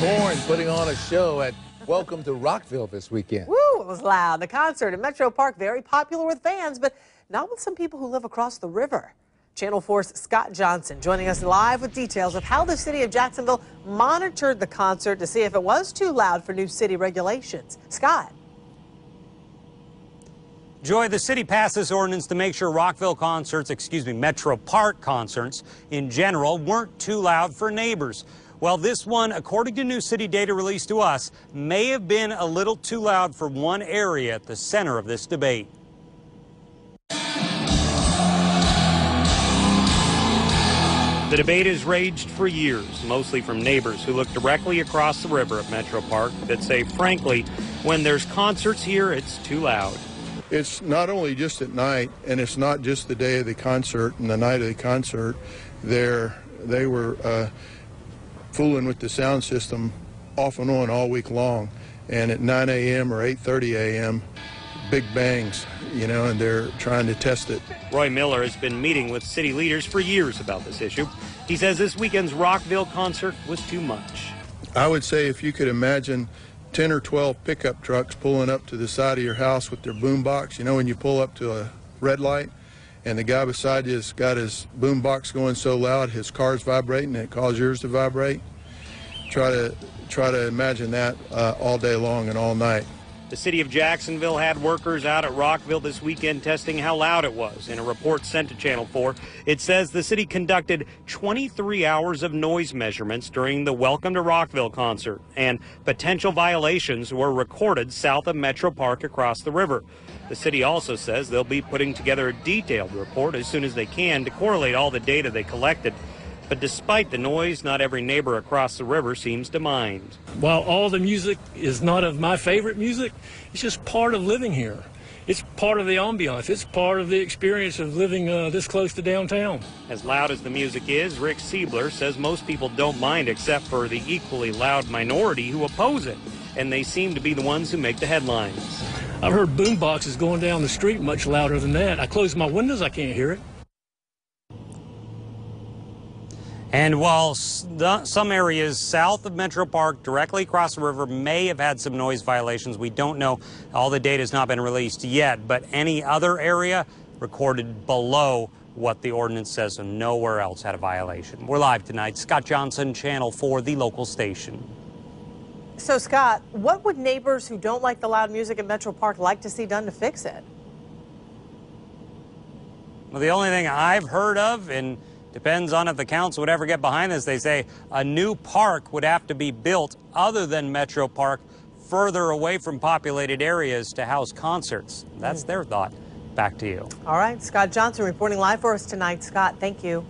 Korn putting on a show at Welcome to Rockville this weekend. Woo, it was loud. The concert at Metro Park, very popular with fans, but not with some people who live across the river. Channel 4's Scott Johnson joining us live with details of how the city of Jacksonville monitored the concert to see if it was too loud for new city regulations. Scott. Joy, the city passed this ordinance to make sure Metro Park concerts in general weren't too loud for neighbors. Well, this one, according to new city data released to us, may have been a little too loud for one area at the center of this debate. The debate has raged for years, mostly from neighbors who look directly across the river at Metro Park that say, frankly, when there's concerts here, it's too loud. It's not only just at night, and it's not just the day of the concert and the night of the concert. They were fooling with the sound system off and on all week long, and at 9 a.m. or 8:30 a.m., big bangs, and they're trying to test it. Roy Miller has been meeting with city leaders for years about this issue. He says this weekend's Rockville concert was too much. I would say if you could imagine 10 or 12 pickup trucks pulling up to the side of your house with their boom box, when you pull up to a red light and the guy beside you has got his boom box going so loud his car's vibrating and it causes yours to vibrate. Try to imagine that all day long and all night. The city of Jacksonville had workers out at Rockville this weekend testing how loud it was. In a report sent to Channel 4, it says the city conducted 23 hours of noise measurements during the Welcome to Rockville concert, and potential violations were recorded south of Metro Park across the river. The city also says they'll be putting together a detailed report as soon as they can to correlate all the data they collected. But despite the noise, not every neighbor across the river seems to mind. While all the music is not of my favorite music, it's just part of living here. It's part of the ambiance. It's part of the experience of living this close to downtown. As loud as the music is, Rick Siebler says most people don't mind except for the equally loud minority who oppose it, and they seem to be the ones who make the headlines. I've heard boom boxes going down the street much louder than that. I close my windows, I can't hear it. And while some areas south of Metro Park, directly across the river, may have had some noise violations, we don't know. All the data has not been released yet, but any other area recorded below what the ordinance says, so nowhere else had a violation. We're live tonight. Scott Johnson, Channel 4, the local station. So, Scott, what would neighbors who don't like the loud music at Metro Park like to see done to fix it? Well, the only thing I've heard of, and depends on if the council would ever get behind this, they say a new park would have to be built other than Metro Park, further away from populated areas to house concerts. That's their thought. Back to you. All right, Scott Johnson reporting live for us tonight. Scott, thank you.